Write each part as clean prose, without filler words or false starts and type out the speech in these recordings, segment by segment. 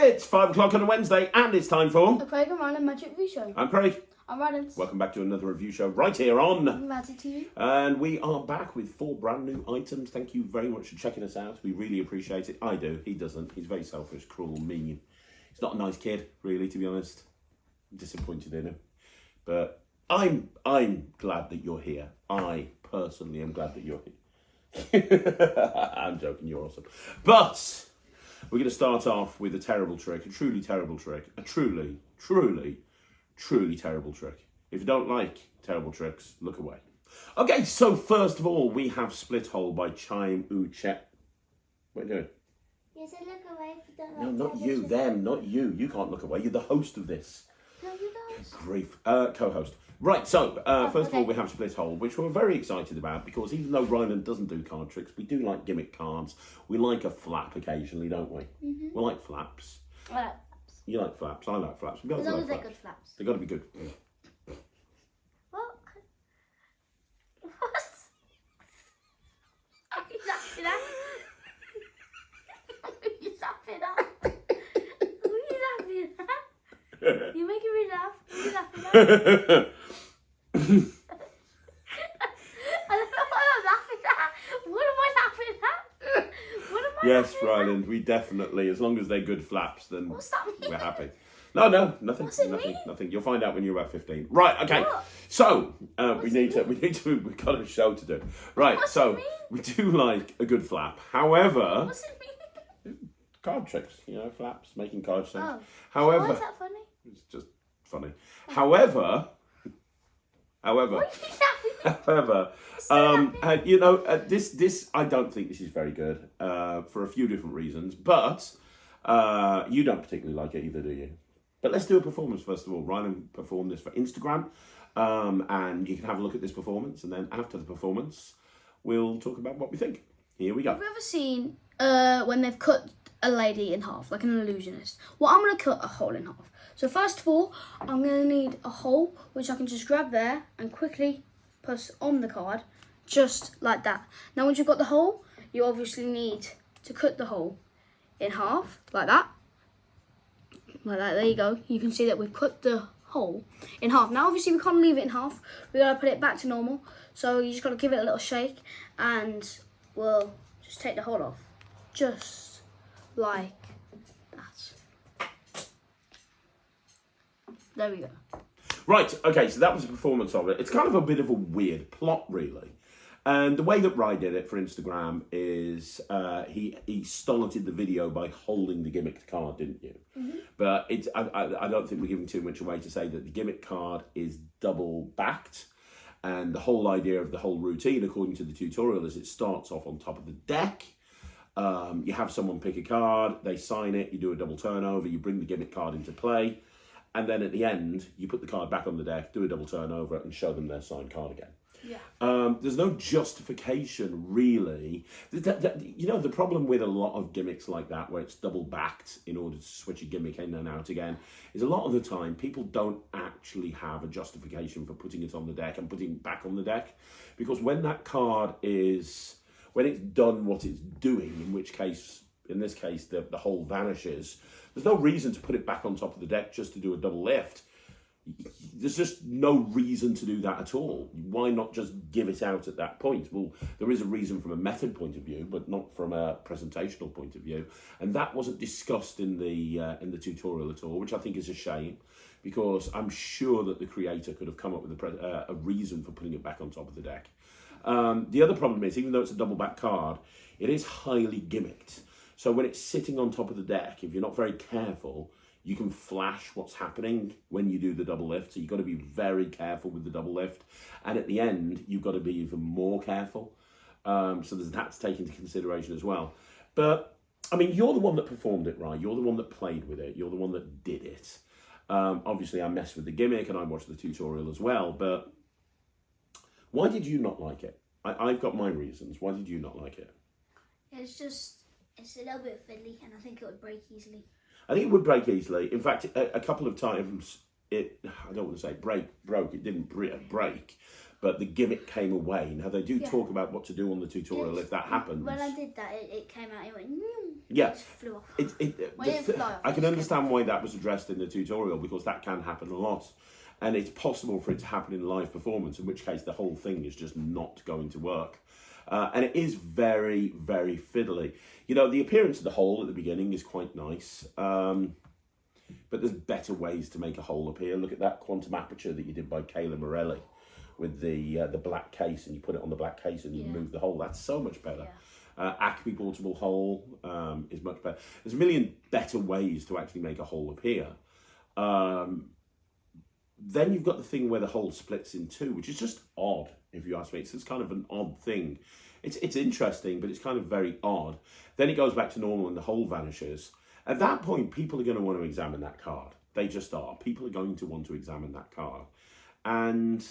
It's 5 o'clock on a Wednesday, and it's time for The Craig and Ryland Magic Review Show. I'm Craig. I'm Ryland. Welcome back to another review show right here on Magic TV. And we are back with 4 brand new items. Thank you very much for checking us out. We really appreciate it. I do. He doesn't. He's very selfish, cruel, mean. He's not a nice kid, really, to be honest. I'm disappointed in him. But I'm glad that you're here. I personally am glad that you're here. I'm joking, you're awesome. But we're going to start off with a terrible trick, a truly terrible trick, a truly terrible trick. If you don't like terrible tricks, look away. Okay, so first of all, we have Split Hole by Chiam. What are you doing? You said look away if you don't like No, not you, them, not you. You can't look away. You're the host of this. No, you don't. Grief. Co-host. Right, so first of all, we have Split Hole, which we're very excited about because even though Ryland doesn't do card tricks, we do like gimmick cards. We like a flap occasionally, don't we? Mm-hmm. We like flaps. I like flaps. You like flaps. I like flaps. As long as they're good flaps. They've got to be good. What? What? Are you laughing at? Are you laughing at? Who are you laughing at? You're making me laugh. Who are you laughing at? I don't know what I'm laughing at. What am I laughing at? What am I Yes, laughing Ryland, we definitely, as long as they're good flaps, then What's that mean? we're happy. No, nothing. What's it nothing, mean? nothing. You'll find out when you're about 15. Right, okay. What? So, we've got a show to do. Right, What's so it mean? we do like a good flap. However, What's it mean? card tricks, flaps, making card tricks. Oh. However, Why is that funny? it's just funny. However, What are you laughing at? this I don't think this is very good for a few different reasons, but you don't particularly like it either, do you? But let's do a performance first of all. Ryland performed this for Instagram, and you can have a look at this performance, and then after the performance, we'll talk about what we think. Here we go. Have you ever seen when they've cut a lady in half, like an illusionist? Well, I'm going to cut a hole in half. So first of all, I'm going to need a hole, which I can just grab there and quickly press on the card, just like that. Now, once you've got the hole, you obviously need to cut the hole in half, like that. Like that, there you go. You can see that we've cut the hole in half. Now, obviously, we can't leave it in half. We've got to put it back to normal. So you just got to give it a little shake, and we'll just take the hole off. Just like that. There we go. Right, okay, so that was a performance of it. It's kind of a bit of a weird plot, really. And the way that Rye did it for Instagram is he started the video by holding the gimmick card, didn't you? Mm-hmm. But I don't think we're giving too much away to say that the gimmick card is double-backed. And the whole idea of the whole routine, according to the tutorial, is it starts off on top of the deck. You have someone pick a card, they sign it, you do a double turnover, you bring the gimmick card into play. And then at the end, you put the card back on the deck, do a double turnover, and show them their signed card again. Yeah. There's no justification, really. The problem with a lot of gimmicks like that, where it's double-backed in order to switch a gimmick in and out again, is a lot of the time people don't actually have a justification for putting it on the deck and putting it back on the deck. Because when that card when it's done what it's doing, in this case, the hole vanishes, there's no reason to put it back on top of the deck just to do a double lift. There's just no reason to do that at all. Why not just give it out at that point? Well, there is a reason from a method point of view, but not from a presentational point of view. And that wasn't discussed in the tutorial at all, which I think is a shame, because I'm sure that the creator could have come up with a reason for putting it back on top of the deck. The other problem is, even though it's a double back card, it is highly gimmicked. So when it's sitting on top of the deck, if you're not very careful, you can flash what's happening when you do the double lift. So you've got to be very careful with the double lift. And at the end, you've got to be even more careful. So there's that to take into consideration as well. But, I mean, you're the one that performed it, right? You're the one that played with it. You're the one that did it. Obviously, I messed with the gimmick and I watched the tutorial as well. But why did you not like it? I've got my reasons. Why did you not like it? It's a little bit fiddly, and I think it would break easily. I think it would break easily. In fact, a couple of times, I don't want to say broke. It didn't break. but the gimmick came away. Now they do Yeah. talk about what to do on the tutorial if that happens. When I did that, it came out. It went. Yeah. It just flew off. Well, it didn't fly off, I it can just understand why that was addressed in the tutorial, because that can happen a lot. And it's possible for it to happen in live performance, in which case the whole thing is just not going to work. And it is very, very fiddly. You know, the appearance of the hole at the beginning is quite nice. But there's better ways to make a hole appear. Look at that quantum aperture that you did by Kayla Morelli with the black case, and you put it on the black case and you remove the hole. That's so much better. Yeah. Acme portable hole is much better. There's a million better ways to actually make a hole appear. Then you've got the thing where the hole splits in two, which is just odd, if you ask me. It's kind of an odd thing. It's interesting, but it's kind of very odd. Then it goes back to normal and the hole vanishes. At that point, people are going to want to examine that card. They just are. People are going to want to examine that card. And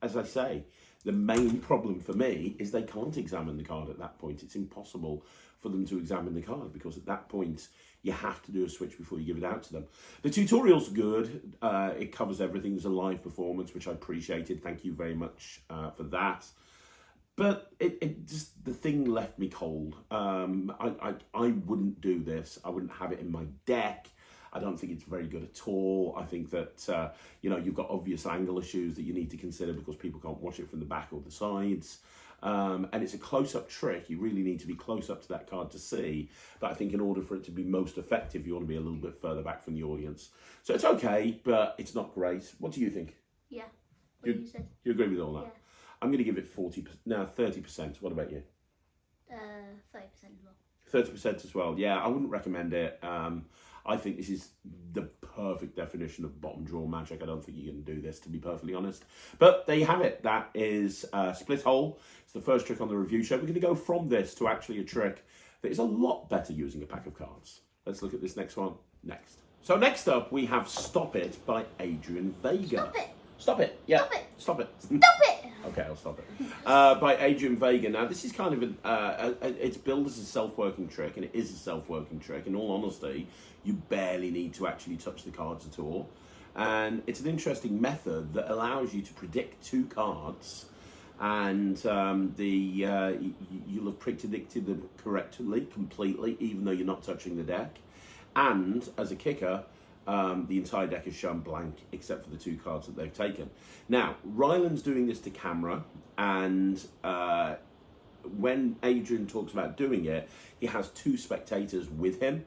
as I say, the main problem for me is they can't examine the card at that point. It's impossible for them to examine the card, because at that point, you have to do a switch before you give it out to them. The tutorial's good. It covers everything. There's a live performance, which I appreciated. Thank you very much for that. But it just, the thing left me cold. I wouldn't do this. I wouldn't have it in my deck. I don't think it's very good at all. I think that, you know, you've got obvious angle issues that you need to consider because people can't watch it from the back or the sides. And it's a close-up trick. You really need to be close up to that card to see. But I think in order for it to be most effective, you want to be a little bit further back from the audience. So it's okay, but it's not great. What do you think? Yeah. What you said. You agree with all that? Yeah. I'm going to give it 40%. No, 30%. What about you? 30% as well. 30% as well. Yeah, I wouldn't recommend it. I think this is the perfect definition of bottom drawer magic. I don't think you can do this, to be perfectly honest. But there you have it. That is Split Hole. It's the first trick on the review show. We're going to go from this to actually a trick that is a lot better using a pack of cards. Let's look at this next one next. So next up, we have Stop It by Adrian Vega. Stop it. Stop it. Yeah. Stop it. Stop it. Stop it. Okay, I'll stop it. By Adrian Vega. Now, this is kind of it's billed as a self-working trick, and it is a self-working trick. In all honesty, you barely need to actually touch the cards at all. And it's an interesting method that allows you to predict two cards, and you'll have predicted them correctly, completely, even though you're not touching the deck. And as a kicker, the entire deck is shown blank except for the two cards that they've taken. Now, Ryland's doing this to camera, and when Adrian talks about doing it, he has two spectators with him,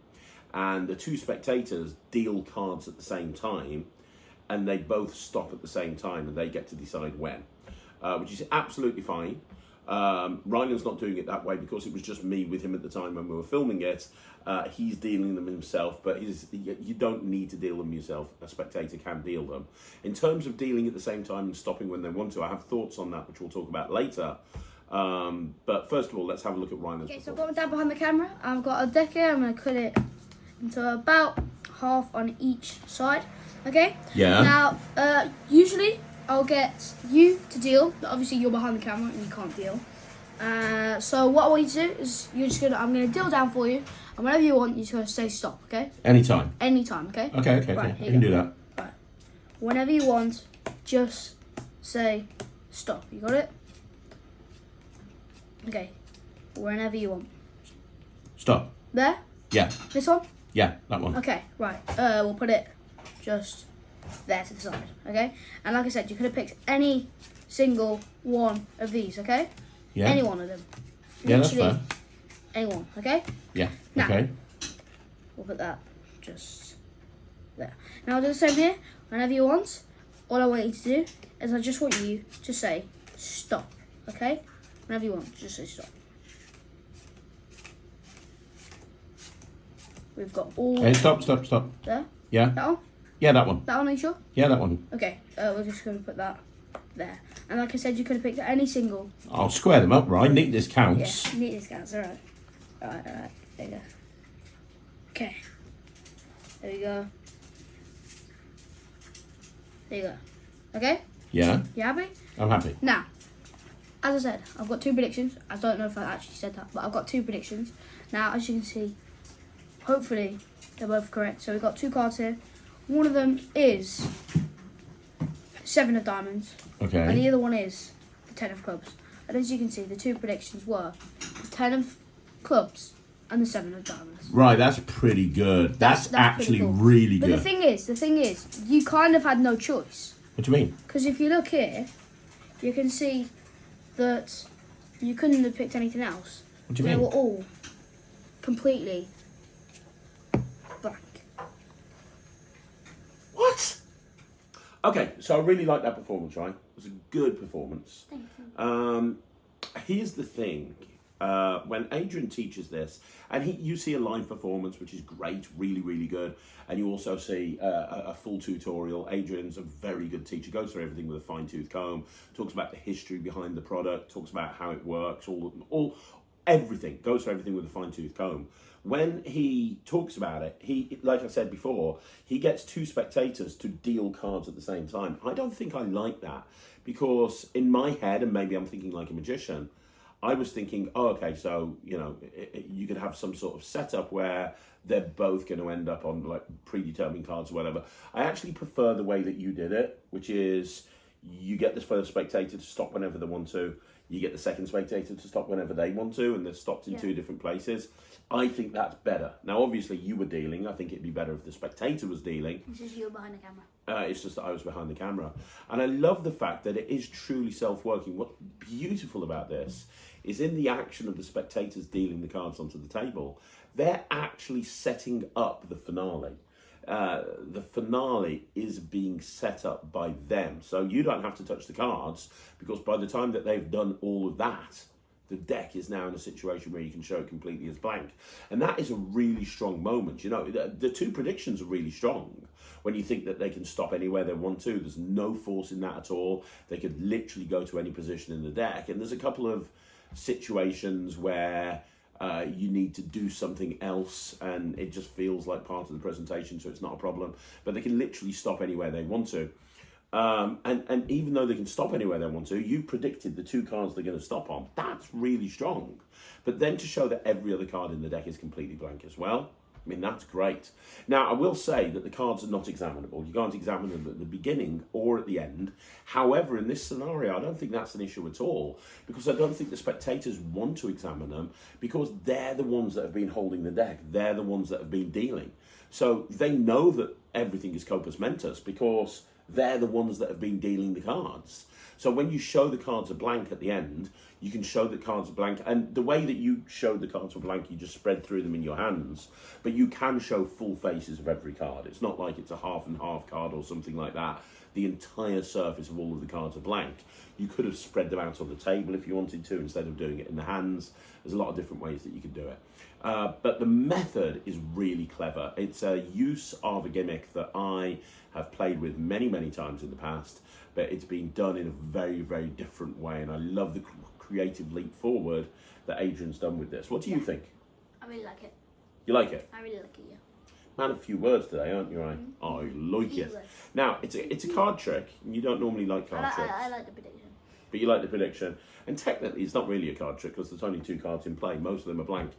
and the two spectators deal cards at the same time, and they both stop at the same time, and they get to decide when, which is absolutely fine. Ryland's not doing it that way because it was just me with him at the time when we were filming it. He's dealing them himself, but you don't need to deal them yourself. A spectator can deal them. In terms of dealing at the same time and stopping when they want to, I have thoughts on that, which we'll talk about later. But first of all, let's have a look at Ryland's Okay, so I've got my dad behind the camera. I've got a deck here. I'm going to cut it into about half on each side. Okay? Yeah. Now, usually I'll get you to deal. Obviously, you're behind the camera and you can't deal. So what I want you to do is I'm going to deal down for you. And whenever you want, you're just going to say stop, okay? Anytime. Anytime, okay? Okay. Right, I can do that. Right. Whenever you want, just say stop. You got it? Okay. Whenever you want. Stop. There? Yeah. This one? Yeah, that one. Okay, right. We'll put it just there to the side, okay? And like I said, you could have picked any single one of these, okay? Yeah. Any one of them. Yeah, that's Literally fine. any one, okay? Yeah. Now, Okay. We'll put that just there. Now I'll do the same here. Whenever you want, all I want you to do is I just want you to say stop, okay? Whenever you want, just say stop. We've got all Hey, stop. there. Yeah. That one? Yeah, that one. That one, are you sure? Yeah, that one. Okay, we're just going to put that there. And like I said, you could have picked any single. I'll square them up, right? Neatness counts. Yeah, neat discounts, alright. Alright, there you go. Okay. There we go. There you go. Okay? Yeah, You happy? I'm happy. Now, as I said, I've got two predictions. I don't know if I actually said that, but I've got two predictions. Now, as you can see, hopefully they're both correct. So we've got two cards here. One of them is 7 of diamonds. Okay. And the other one is the 10 of clubs. And as you can see, the 2 predictions were the 10 of clubs and the 7 of diamonds. Right, that's pretty good. That's actually pretty cool. really But good. the thing is, you kind of had no choice. What do you mean? Because if you look here, you can see that you couldn't have picked anything else. What do you They mean? were all completely blank. What? Okay, so I really like that performance, right? It was a good performance. Thank you. Here's the thing. When Adrian teaches this, and you see a live performance, which is great, really, really good, and you also see a full tutorial. Adrian's a very good teacher, goes through everything with a fine-tooth comb, talks about the history behind the product, talks about how it works, everything, goes through everything with a fine-tooth comb. When he talks about it, he, like I said before, he gets 2 spectators to deal cards at the same time. I don't think I like that, because in my head, and maybe I'm thinking like a magician, I was thinking, oh, okay, so, you know, you could have some sort of setup where they're both going to end up on like predetermined cards or whatever. I actually prefer the way that you did it, which is you get the first spectator to stop whenever they want to. You get the second spectator to stop whenever they want to, and they're stopped in 2 different places. I think that's better. Now, obviously, you were dealing. I think it'd be better if the spectator was dealing. It's just you behind the camera. It's just that I was behind the camera. And I love the fact that it is truly self-working. What's beautiful about this is in the action of the spectators dealing the cards onto the table, they're actually setting up the finale. The finale is being set up by them. So you don't have to touch the cards, because by the time that they've done all of that, the deck is now in a situation where you can show it completely as blank. And that is a really strong moment. You know, the 2 predictions are really strong. When you think that they can stop anywhere they want to, there's no force in that at all. They could literally go to any position in the deck. And there's a couple of situations where you need to do something else and it just feels like part of the presentation, so it's not a problem. But they can literally stop anywhere they want to. And even though they can stop anywhere they want to, you've predicted the 2 cards they're going to stop on. That's really strong. But then to show that every other card in the deck is completely blank as well, I mean, that's great. Now, I will say that the cards are not examinable. You can't examine them at the beginning or at the end. However, in this scenario, I don't think that's an issue at all, because I don't think the spectators want to examine them, because they're the ones that have been holding the deck. They're the ones that have been dealing. So they know that everything is corpus mentis, because they're the ones that have been dealing the cards. So when you show the cards are blank at the end, you can show the cards are blank. And the way that you showed the cards were blank, you just spread through them in your hands. But you can show full faces of every card. It's not like it's a half and half card or something like that. The entire surface of all of the cards are blank. You could have spread them out on the table if you wanted to, instead of doing it in the hands. There's a lot of different ways that you could do it. But the method is really clever. It's a use of a gimmick that I have played with many, many times in the past, but it's been done in a very, very different way. And I love the creative leap forward that Adrian's done with this. What do you think? I really like it. You like it? I really like it, yeah. Man of few words today, aren't you, Ryan? I like Few it. words. Now, it's a card trick, and you don't normally like card tricks. I like the prediction. But you like the prediction. And technically, it's not really a card trick, because there's only 2 cards in play. Most of them are blank.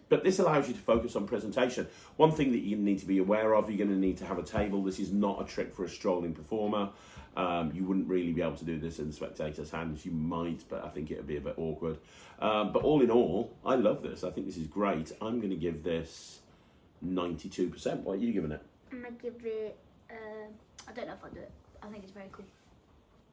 But this allows you to focus on presentation. One thing that you need to be aware of, you're going to need to have a table. This is not a trick for a strolling performer. You wouldn't really be able to do this in the spectator's hands. You might, but I think it would be a bit awkward. But all in all, I love this. I think this is great. I'm going to give this 92%. What are you giving it? I'm going to give it, I don't know if I'll do it. I think it's very cool.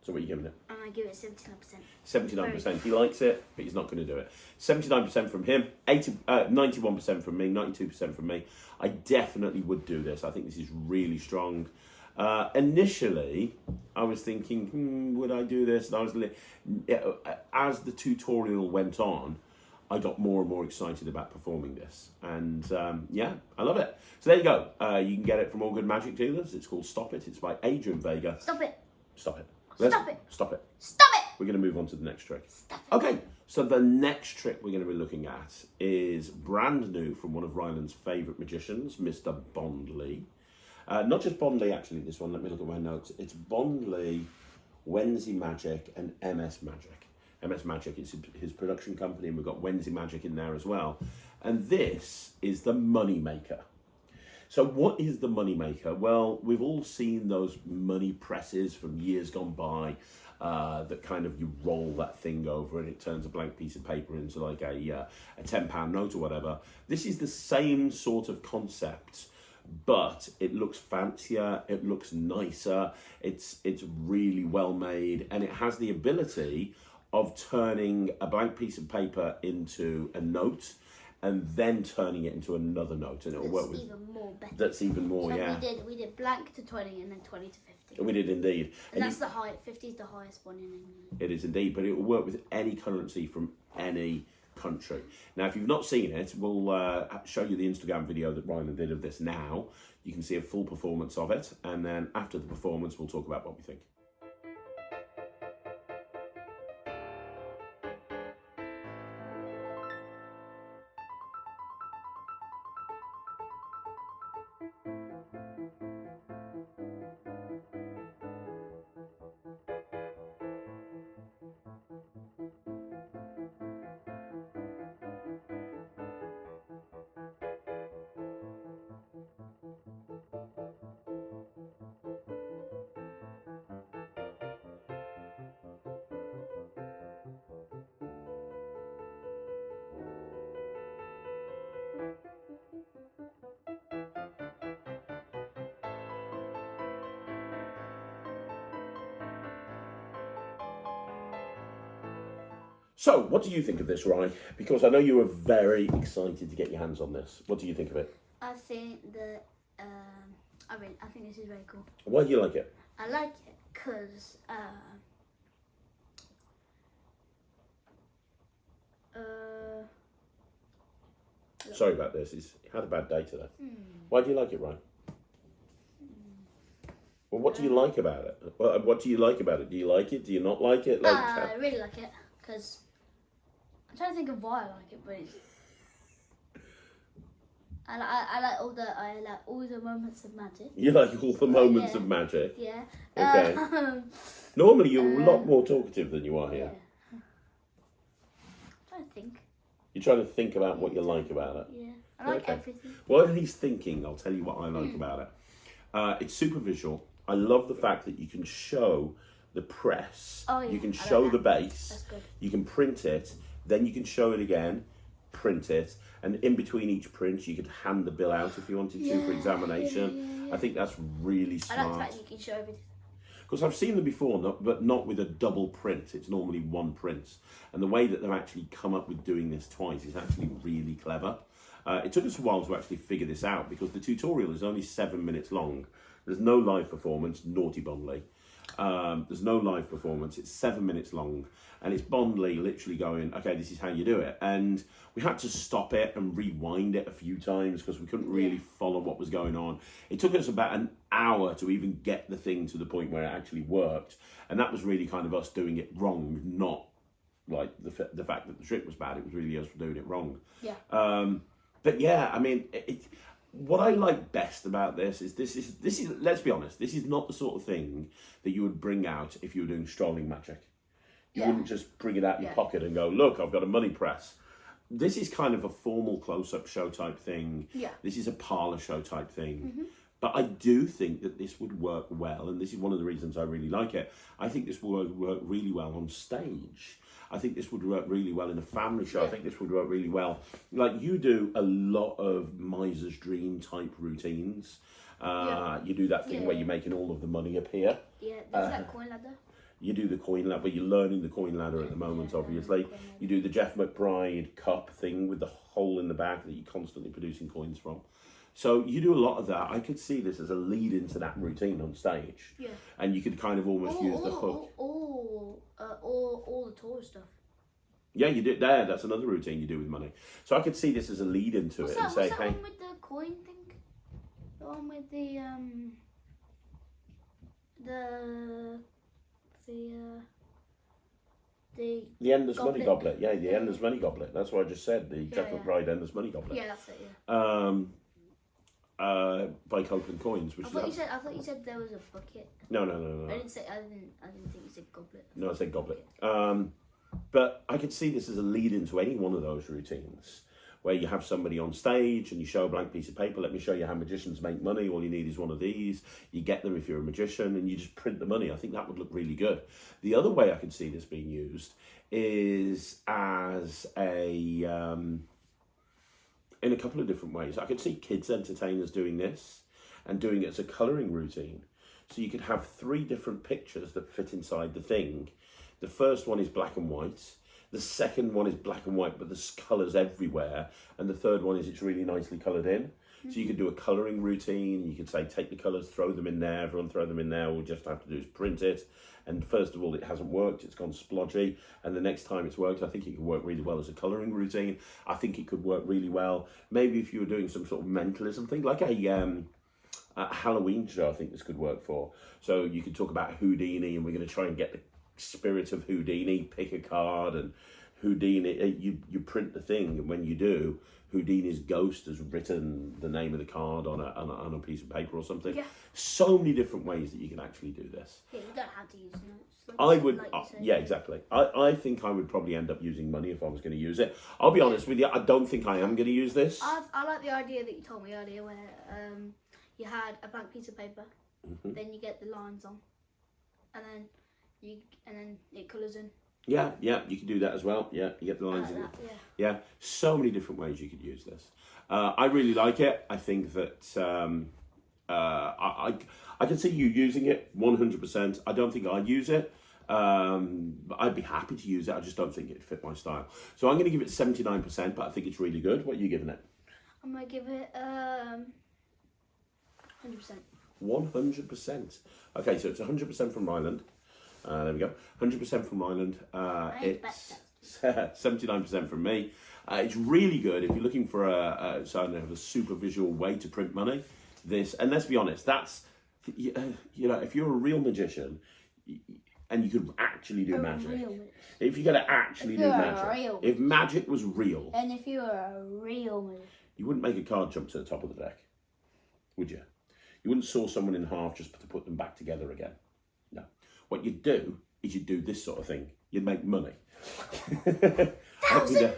So what are you giving it? I'm going to give it 79%. 79%. He likes it, but he's not going to do it. 79% from him, 91% from me, 92% from me. I definitely would do this. I think this is really strong. Initially, I was thinking, would I do this? And I was, as the tutorial went on, I got more and more excited about performing this. And yeah, I love it. So there you go. You can get it from all good magic dealers. It's called Stop It. It's by Adrian Vega. Stop it. Stop it. Stop it. Stop it. Stop it. We're going to move on to the next trick. Stop it. Okay, so the next trick we're going to be looking at is brand new from one of Ryland's favourite magicians, Mr. Bondley. Not just Bondley, actually, this one. Let me look at my notes. It's Bondley, Wenzi Magic, and MS Magic. MS Magic is his production company, and we've got Wenzi Magic in there as well. And this is the money maker. So what is the money maker? Well, we've all seen those money presses from years gone by that kind of you roll that thing over and it turns a blank piece of paper into like a £10 note or whatever. This is the same sort of concept, but it looks fancier, it looks nicer, it's really well made, and it has the ability of turning a blank piece of paper into a note and then turning it into another note, and it'll work with even more better. that's even more. So yeah, we did blank to 20 and then 20 to 50. we did indeed. And that's the high. 50 is the highest one in England. It is indeed, but it will work with any currency from any country. Now, if you've not seen it, we'll show you the Instagram video that Ryland did of this now. You can see a full performance of it, and then after the performance, we'll talk about what we think. So, what do you think of this, Rye? Because I know you were very excited to get your hands on this. What do you think of it? I think that I think this is very cool. Why do you like it? I like it because Sorry about this. He's had a bad day today. Why do you like it, Ryan? Well, what do you like about it? What do you like about it? Do you like it? Do you not like it? Like, I really like it because I'm trying to think of why I like it, but it's, I like all the moments of magic. you like all the moments of magic. Yeah. Okay. Normally, you're a lot more talkative than you are here. Yeah. I'm trying to think. You're trying to think about what you like about it. Yeah. I like Okay. everything. While he's thinking, I'll tell you what I like about it. It's super visual. I love the fact that you can show the press. Oh, yeah. You can I like show that. the base. That's good. You can print it. Then you can show it again, print it. And in between each print, you could hand the bill out if you wanted to for examination. yeah. I think that's really I like the smart. fact you can show everything. Because I've seen them before, but not with a double print. It's normally one print. And the way that they've actually come up with doing this twice is actually really clever. It took us a while to actually figure this out because the tutorial is only 7 minutes long. There's no live performance, naughty Bondley. There's no live performance. It's 7 minutes long. And it's Bondley literally going, okay, this is how you do it. And we had to stop it and rewind it a few times because we couldn't really follow what was going on. It took us about an hour to even get the thing to the point where it actually worked. And that was really kind of us doing it wrong, not like the fact that the trick was bad. It was really us doing it wrong. Yeah. But yeah, I mean, what I like best about this is let's be honest, this is not the sort of thing that you would bring out if you were doing strolling magic. You wouldn't just bring it out your pocket and go, look, I've got a money press. This is kind of a formal close-up show type thing. Yeah. This is a parlour show type thing. But I do think that this would work well, and this is one of the reasons I really like it. I think this would work really well on stage. I think this would work really well in a family show. I think this would work really well. Like, you do a lot of Miser's Dream type routines. You do that thing where you're making all of the money appear. Yeah, there's that coin ladder. You do the coin ladder, you're learning the coin ladder at the moment, obviously. You do the Jeff McBride cup thing with the hole in the back that you're constantly producing coins from. So you do a lot of that. I could see this as a lead into that routine on stage. Yeah. And you could kind of almost use the hook. All the tourist stuff. Yeah, you do there. That's another routine you do with money. So I could see this as a lead into it and say, what's that hey. one with the coin thing? The one with the endless money goblet. Yeah, the endless money goblet. That's what I just said. The Jeff McBride endless money goblet. Yeah, that's it. Yeah. By Copeland Coins, which I thought you said there was a bucket. No. I didn't think you said goblet. No, I said goblet. But I could see this as a lead into any one of those routines where you have somebody on stage and you show a blank piece of paper. Let me show you how magicians make money. All you need is one of these. You get them if you're a magician, and you just print the money. I think that would look really good. The other way I could see this being used is as a in a couple of different ways. I could see kids entertainers doing this and doing it as a colouring routine. So you could have 3 different pictures that fit inside the thing. The first one is black and white. The second one is black and white, but there's colours everywhere. And the third one is it's really nicely coloured in. So you could do a colouring routine. You could say, take the colours, throw them in there. Everyone throw them in there. All we just have to do is print it. And first of all, it hasn't worked. It's gone splodgy. And the next time it's worked, I think it could work really well as a colouring routine. I think it could work really well. Maybe if you were doing some sort of mentalism thing, like a Halloween show, I think this could work for. So you could talk about Houdini, and we're going to try and get the spirit of Houdini. Pick a card, and Houdini, you print the thing, and when you do, Houdini's ghost has written the name of the card on a piece of paper or something. Yeah. So many different ways that you can actually do this. Yeah, you don't have to use notes. I would, like you said. yeah, exactly. I think I would probably end up using money if I was going to use it. I'll be honest with you, I don't think I am going to use this. I like the idea that you told me earlier, where you had a blank piece of paper, then you get the lines on, and then it colours in. Yeah, you can do that as well. Yeah, you get the lines in. That, Yeah, so many different ways you could use this. I really like it. I think that I can see you using it 100%. I don't think I'd use it. But I'd be happy to use it. I just don't think it'd fit my style. So I'm going to give it 79%, but I think it's really good. What are you giving it? I'm going to give it 100%. 100%. Okay, so it's 100% from Ryland. There we go. 100% from Ryland. It's 79% from me. It's really good if you're looking for a super visual way to print money. This, and let's be honest, that's, you know, if you're a real magician and you could actually do magic. If you're going to actually do magic. If magic was real. And if you were a real magician. You wouldn't make a card jump to the top of the deck, would you? You wouldn't saw someone in half just to put them back together again. No. What you'd do is you'd do this sort of thing. You'd make money. $1,000 billion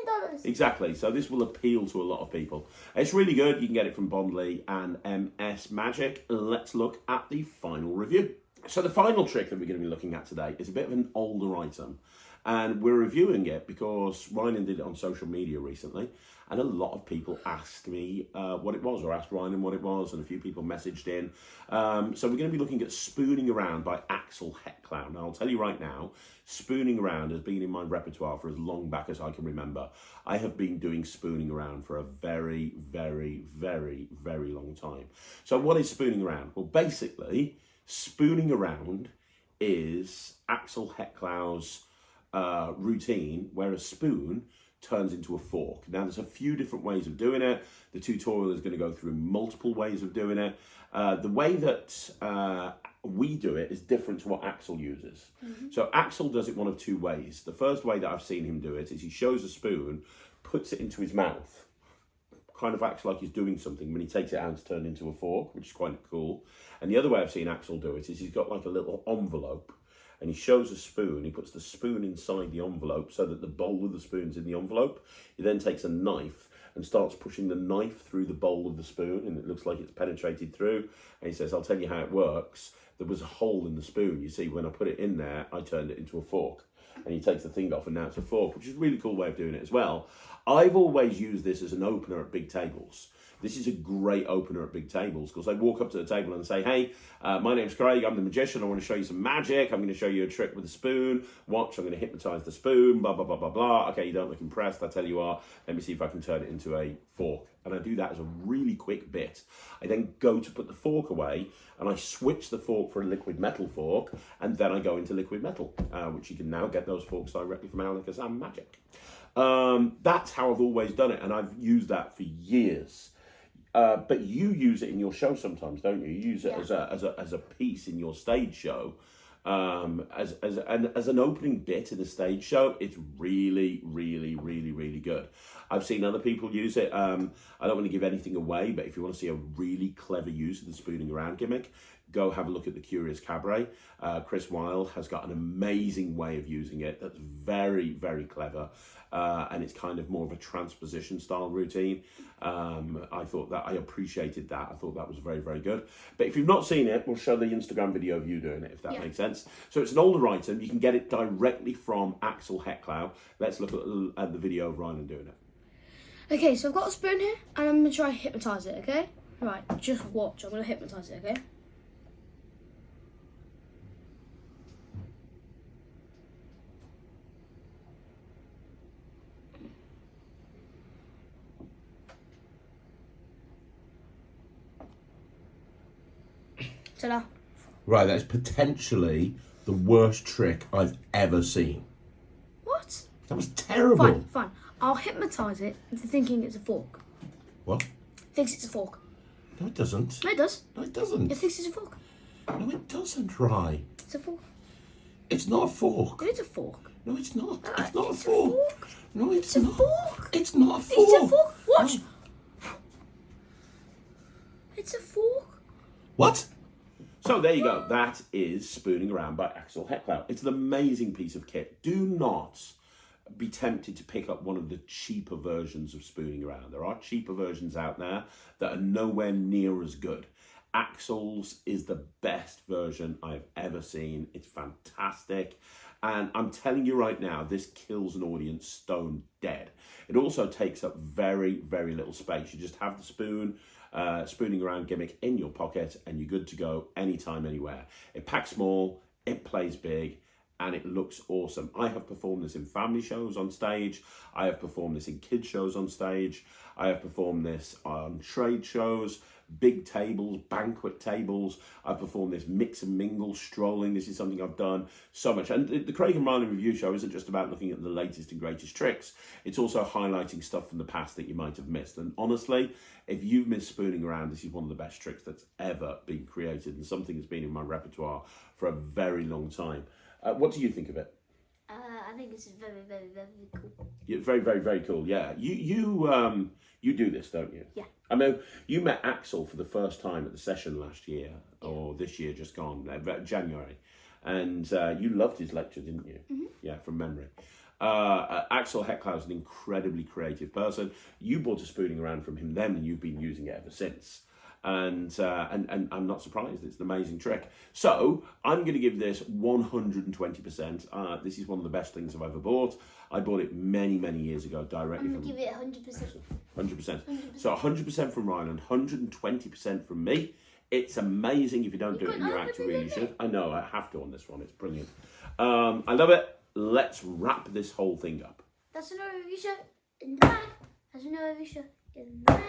dollars. Exactly. So this will appeal to a lot of people. It's really good. You can get it from Bondley and MS Magic. Let's look at the final review. So the final trick that we're going to be looking at today is a bit of an older item. And we're reviewing it because Ryland did it on social media recently. And a lot of people asked me what it was, or asked Ryland what it was, and a few people messaged in. So we're going to be looking at Spooning Around by Axel Hecklau. Now, I'll tell you right now, Spooning Around has been in my repertoire for as long back as I can remember. I have been doing Spooning Around for a very, very, very, very long time. So what is Spooning Around? Well, basically, Spooning Around is Axel Hecklau's routine where a spoon turns into a fork. Now, there's a few different ways of doing it. The tutorial is going to go through multiple ways of doing it. The way that we do it is different to what Axel uses. So Axel does it one of 2 ways. The first way that I've seen him do it is he shows a spoon, puts it into his mouth, kind of acts like he's doing something. When he takes it out, it's turned into a fork, which is quite cool. And the other way I've seen Axel do it is he's got like a little envelope, and he shows a spoon. He puts the spoon inside the envelope so that the bowl of the spoon's in the envelope. He then takes a knife and starts pushing the knife through the bowl of the spoon, and it looks like it's penetrated through. And he says, I'll tell you how it works. There was a hole in the spoon. You see, when I put it in there, I turned it into a fork. And he takes the thing off, and now it's a fork, which is a really cool way of doing it as well. I've always used this as an opener at big tables. This is a great opener at big tables because I walk up to the table and say, hey, my name's Craig, I'm the magician, I want to show you some magic, I'm going to show you a trick with a spoon, watch, I'm going to hypnotise the spoon, blah, blah, blah, blah, blah. Okay, you don't look impressed, I tell you what, let me see if I can turn it into a fork. And I do that as a really quick bit. I then go to put the fork away and I switch the fork for a liquid metal fork, and then I go into liquid metal, which you can now get those forks directly from Alakazam Magic. That's how I've always done it, and I've used that for years. But you use it in your show sometimes, don't you? You use it as a piece in your stage show, as an opening bit in a stage show. It's really, really, really, really good. I've seen other people use it. I don't want to give anything away, but if you want to see a really clever use of the Spooning Around gimmick, go have a look at the Curious Cabaret. Chris Wilde has got an amazing way of using it that's very, very clever. And it's kind of more of a transposition style routine. I appreciated that. I thought that was very, very good. But if you've not seen it, we'll show the Instagram video of you doing it, if that makes sense. So it's an older item. You can get it directly from Axel Hecklau. Let's look at the video of Ryland doing it. Okay, so I've got a spoon here, and I'm going to try and hypnotise it, okay? Right, just watch. I'm going to hypnotise it, okay? Ta-da. Right, that's potentially the worst trick I've ever seen. What? That was terrible. Fine. I'll hypnotise it into thinking it's a fork. What? Thinks it's a fork. No, it doesn't. No, it does. No, it doesn't. It thinks it's a fork. No, it doesn't, Rye. It's a fork. It's not a fork. It is a fork. No, it's not. It's not it's a fork. A fork. No, it's a not. fork. It's not a fork. It's a fork. Watch. No. It's a fork. What? So there you go. That is Spooning Around by Axel Hecklau. It's an amazing piece of kit. Do not be tempted to pick up one of the cheaper versions of Spooning Around. There are cheaper versions out there that are nowhere near as good. Axel's is the best version I've ever seen. It's fantastic. And I'm telling you right now, this kills an audience stone dead. It also takes up very, very little space. You just have the spooning around gimmick in your pocket and you're good to go anytime, anywhere. It packs small, it plays big, and it looks awesome. I have performed this in family shows on stage. I have performed this in kids shows on stage. I have performed this on trade shows, big tables, banquet tables. I've performed this mix and mingle, strolling. This is something I've done so much. And the Craig and Ryland review show isn't just about looking at the latest and greatest tricks. It's also highlighting stuff from the past that you might have missed. And honestly, if you've missed Spooning Around, this is one of the best tricks that's ever been created and something that's been in my repertoire for a very long time. What do you think of it? I think this is very, very, very cool. Yeah, very, very, very cool. Yeah, you do this, don't you? Yeah. I mean, you met Axel for the first time at the session last year, or this year just gone, January, and you loved his lecture, didn't you? Mm-hmm. Yeah, from memory. Axel Hecklau is an incredibly creative person. You bought a Spooning Around from him then, and you've been using it ever since. And I'm not surprised. It's an amazing trick. So I'm going to give this 120%. This is one of the best things I've ever bought. I bought it many, many years ago directly I'm going to give it 100%. 100%. So 100% from Ryland, 120% from me. It's amazing. If you don't do it in your act, you really should. I know, I have to on this one. It's brilliant. I love it. Let's wrap this whole thing up. That's another review show in the bag. That's another review show in the bag.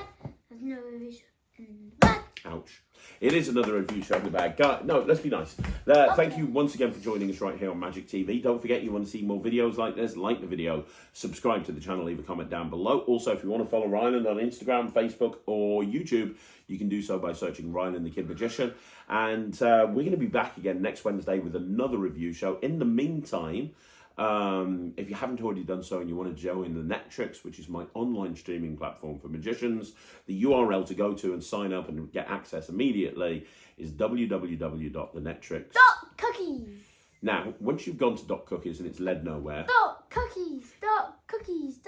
That's another review show in the bag. Ouch. It is another review show in the bag. No, let's be nice. Thank you once again for joining us right here on Magic TV. Don't forget, you want to see more videos like this, like the video, subscribe to the channel, leave a comment down below. Also, if you want to follow Ryland on Instagram, Facebook, or YouTube, you can do so by searching Ryland the Kid Magician. And we're going to be back again next Wednesday with another review show. In the meantime, if you haven't already done so and you want to join the Netrix, which is my online streaming platform for magicians, the URL to go to and sign up and get access immediately is www.thenetrix. .cookies. Now, once you've gone to .cookies and it's led nowhere, .cookies. .cookies.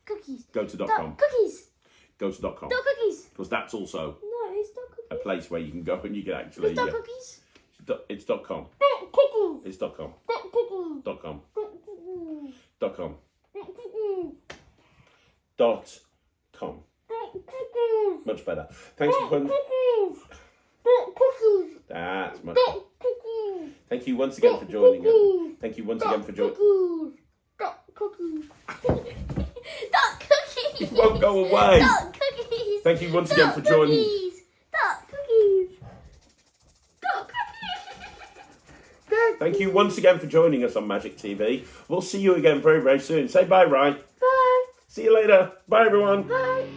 .cookies. go to .com. .cookies. Go to .com. .cookies. Because that's also No, it's .cookies. a place where you can go and you can actually... It's .cookies. It's .com. .cookies. It's .com. .cookies. .com. .com. .com. Much better. Thanks for... That's much better. Thank you once again for joining us. Thank you once again for joining. Cookies. It won't go away. Cookies. Thank you once again for joining. Cookies. Thank you once again for joining us on Magic TV. We'll see you again very, very soon. Say bye, Ryan. Bye. See you later. Bye, everyone. Bye.